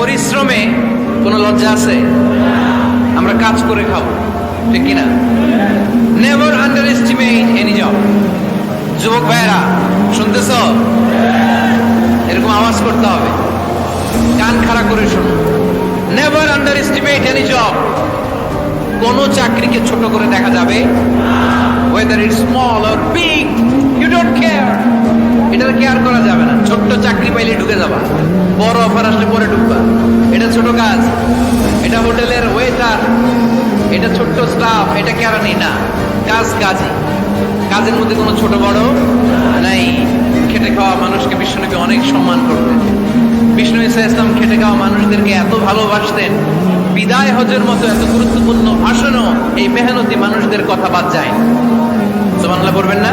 পরিশ্রমে কোনো লজ্জা আছে? আমরা কাজ করে খাবো, ঠিক কিনা? Never under estimate any job. যুবক ভাইয়েরা শুনতেছ? এরকম আওয়াজ করতে হবে, কান খাড়া করে শুনুন। Never under estimate any job. কোন চাকরিকে ছোট করে দেখা যাবে, whether it's small or big, you don't care. এটা কেয়ার করা যাবে না। ছোট্ট চাকরি পাইলে ঢুকে যাবা, বড় অফার আসলে পরে ঢুকবা। এটা ছোট কাজ, এটা হোটেলের ওয়েটার, এটা ছোট্ট স্টাফ, এটা কেরানি না। কাজ কাজই, কাজের মধ্যে কোনো ছোট বড় নাই। খেটে খাওয়া মানুষকে বিষ্ণুনবী অনেক সম্মান করতেন। বিষ্ণু ঈসা ইসলাম খেটে খাওয়া মানুষদেরকে এত ভালোবাসতেন, বিদায় হজের মতো এত গুরুত্বপূর্ণ ভাষণও এই মেহনতি মানুষদের কথা বাদ যায়। সুবহানাল্লাহ বলবেন না?